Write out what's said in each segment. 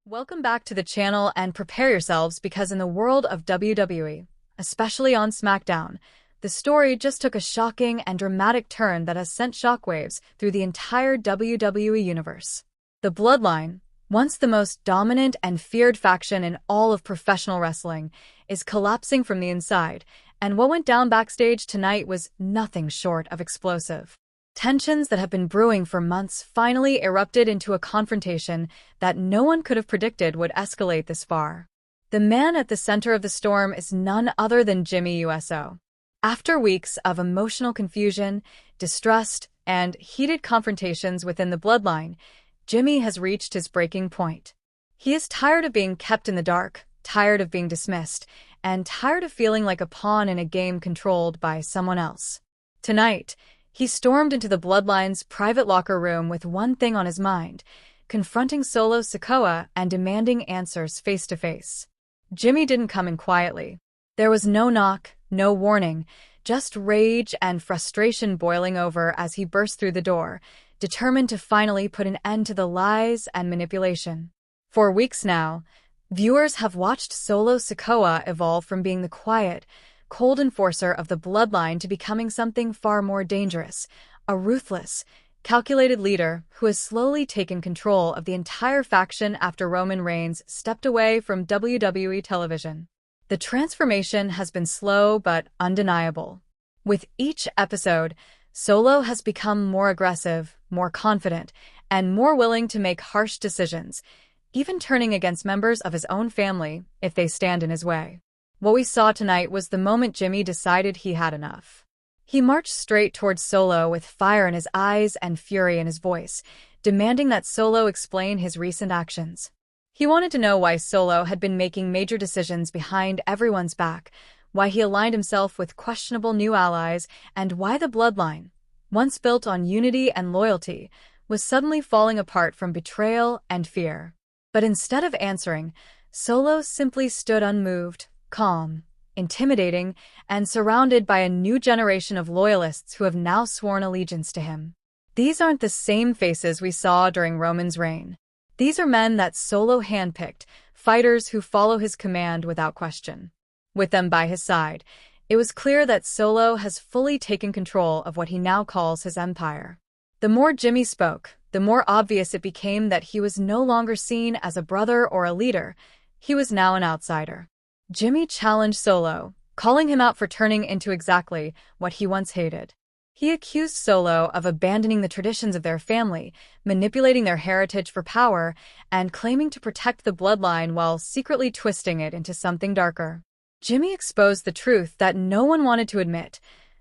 Welcome back to the channel and prepare yourselves because in the world of WWE, especially on SmackDown, the story just took a shocking and dramatic turn that has sent shockwaves through the entire WWE Universe. The Bloodline, once the most dominant and feared faction in all of professional wrestling, is collapsing from the inside, and what went down backstage tonight was nothing short of explosive. Tensions that have been brewing for months finally erupted into a confrontation that no one could have predicted would escalate this far. The man at the center of the storm is none other than Jimmy Uso. After weeks of emotional confusion, distrust, and heated confrontations within the Bloodline, Jimmy has reached his breaking point. He is tired of being kept in the dark, tired of being dismissed, and tired of feeling like a pawn in a game controlled by someone else. Tonight, he stormed into the Bloodline's private locker room with one thing on his mind, confronting Solo Sikoa and demanding answers face-to-face. Jimmy didn't come in quietly. There was no knock, no warning, just rage and frustration boiling over as he burst through the door, determined to finally put an end to the lies and manipulation. For weeks now, viewers have watched Solo Sikoa evolve from being the quiet, cold enforcer of the Bloodline to becoming something far more dangerous, a ruthless, calculated leader who has slowly taken control of the entire faction after Roman Reigns stepped away from WWE television. The transformation has been slow but undeniable. With each episode, Solo has become more aggressive, more confident, and more willing to make harsh decisions, even turning against members of his own family if they stand in his way. What we saw tonight was the moment Jimmy decided he had enough. He marched straight towards Solo with fire in his eyes and fury in his voice, demanding that Solo explain his recent actions. He wanted to know why Solo had been making major decisions behind everyone's back, why he aligned himself with questionable new allies, and why the Bloodline, once built on unity and loyalty, was suddenly falling apart from betrayal and fear. But instead of answering, Solo simply stood unmoved, calm, intimidating, and surrounded by a new generation of loyalists who have now sworn allegiance to him. These aren't the same faces we saw during Roman's reign. These are men that Solo handpicked, fighters who follow his command without question. With them by his side, it was clear that Solo has fully taken control of what he now calls his empire. The more Jimmy spoke, the more obvious it became that he was no longer seen as a brother or a leader. He was now an outsider. Jimmy challenged Solo, calling him out for turning into exactly what he once hated. He accused Solo of abandoning the traditions of their family, manipulating their heritage for power, and claiming to protect the Bloodline while secretly twisting it into something darker. Jimmy exposed the truth that no one wanted to admit.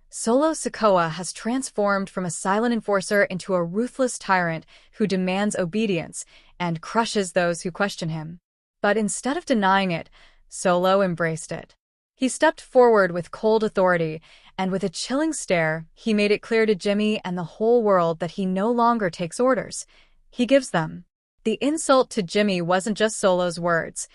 Solo Sikoa has transformed from a silent enforcer into a ruthless tyrant who demands obedience and crushes those who question him. But instead of denying it, Solo embraced it. He stepped forward with cold authority, and with a chilling stare, he made it clear to Jimmy and the whole world that he no longer takes orders. He gives them. The insult to Jimmy wasn't just Solo's words.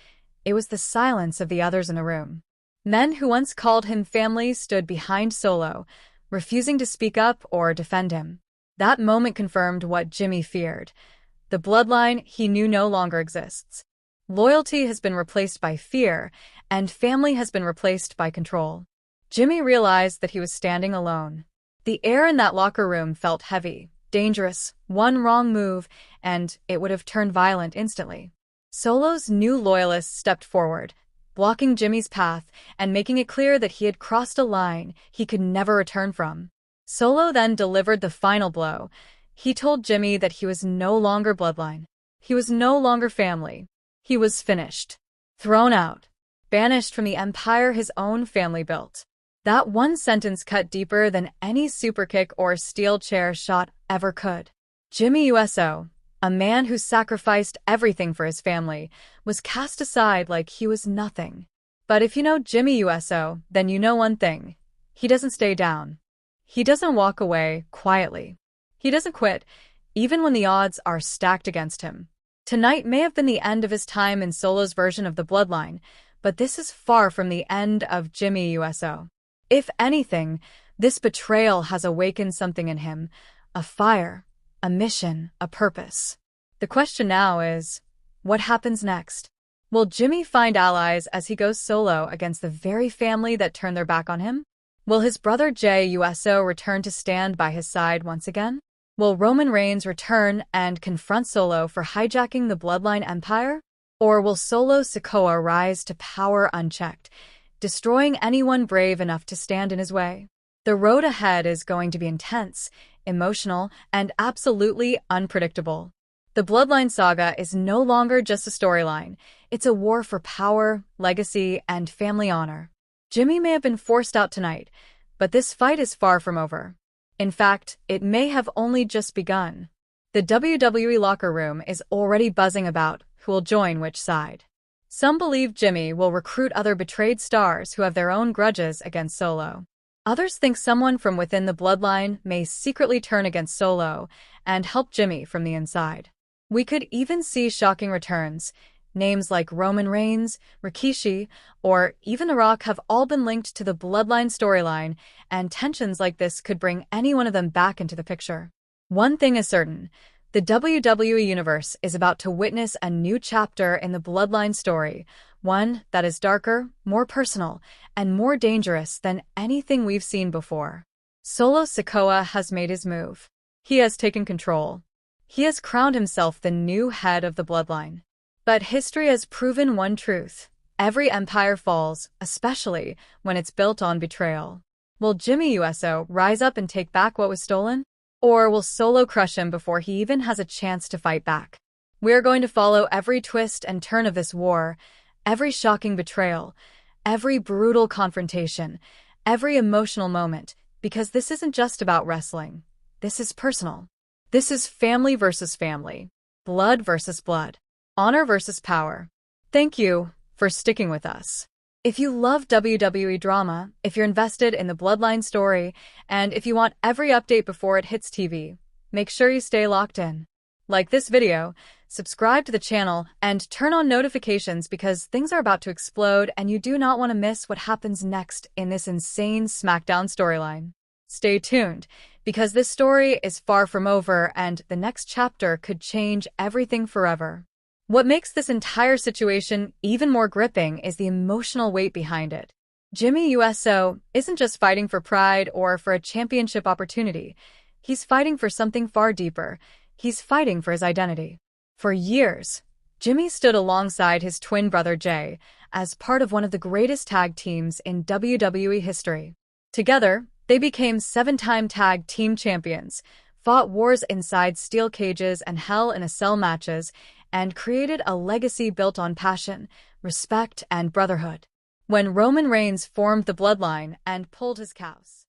It was the silence of the others in the room. Men who once called him family stood behind Solo, refusing to speak up or defend him. That moment confirmed what Jimmy feared. The Bloodline he knew no longer exists. Loyalty has been replaced by fear, and family has been replaced by control. Jimmy realized that he was standing alone. The air in that locker room felt heavy, dangerous. One wrong move, and it would have turned violent instantly. Solo's new loyalists stepped forward, blocking Jimmy's path and making it clear that he had crossed a line he could never return from. Solo then delivered the final blow. He told Jimmy that he was no longer Bloodline. He was no longer family. He was finished. Thrown out. Banished from the empire his own family built. That one sentence cut deeper than any superkick or steel chair shot ever could. Jimmy Uso, a man who sacrificed everything for his family, was cast aside like he was nothing. But if you know Jimmy Uso, then you know one thing. He doesn't stay down. He doesn't walk away quietly. He doesn't quit, even when the odds are stacked against him. Tonight may have been the end of his time in Solo's version of the Bloodline, but this is far from the end of Jimmy Uso. If anything, this betrayal has awakened something in him, a fire, a mission, a purpose. The question now is, What happens next? Will Jimmy find allies as he goes solo against the very family that turned their back on him? Will his brother Jey Uso return to stand by his side once again? Will Roman Reigns return and confront Solo for hijacking the Bloodline Empire? Or will Solo Sikoa rise to power unchecked, destroying anyone brave enough to stand in his way? The road ahead is going to be intense, emotional, and absolutely unpredictable. The Bloodline saga is no longer just a storyline. It's a war for power, legacy, and family honor. Jimmy may have been forced out tonight, but this fight is far from over. In fact, it may have only just begun. The WWE locker room is already buzzing about who will join which side. Some believe Jimmy will recruit other betrayed stars who have their own grudges against Solo. Others think someone from within the Bloodline may secretly turn against Solo and help Jimmy from the inside. We could even see shocking returns. Names like Roman Reigns, Rikishi, or even The Rock have all been linked to the Bloodline storyline, and tensions like this could bring any one of them back into the picture. One thing is certain, the WWE Universe is about to witness a new chapter in the Bloodline story, one that is darker, more personal, and more dangerous than anything we've seen before. Solo Sikoa has made his move. He has taken control. He has crowned himself the new head of the Bloodline. But history has proven one truth. Every empire falls, especially when it's built on betrayal. Will Jimmy Uso rise up and take back what was stolen? Or will Solo crush him before he even has a chance to fight back? We're going to follow every twist and turn of this war, every shocking betrayal, every brutal confrontation, every emotional moment, because this isn't just about wrestling. This is personal. This is family versus family, blood versus blood, honor versus power. Thank you for sticking with us. If you love WWE drama, if you're invested in the Bloodline story, and if you want every update before it hits TV, make sure you stay locked in. Like this video, subscribe to the channel, and turn on notifications because things are about to explode and you do not want to miss what happens next in this insane SmackDown storyline. Stay tuned, because this story is far from over and the next chapter could change everything forever. What makes this entire situation even more gripping is the emotional weight behind it. Jimmy Uso isn't just fighting for pride or for a championship opportunity. He's fighting for something far deeper. He's fighting for his identity. For years, Jimmy stood alongside his twin brother Jey as part of one of the greatest tag teams in WWE history. Together, they became 7-time tag team champions, fought wars inside steel cages and Hell in a Cell matches, and created a legacy built on passion, respect, and brotherhood. When Roman Reigns formed the Bloodline and pulled his cows,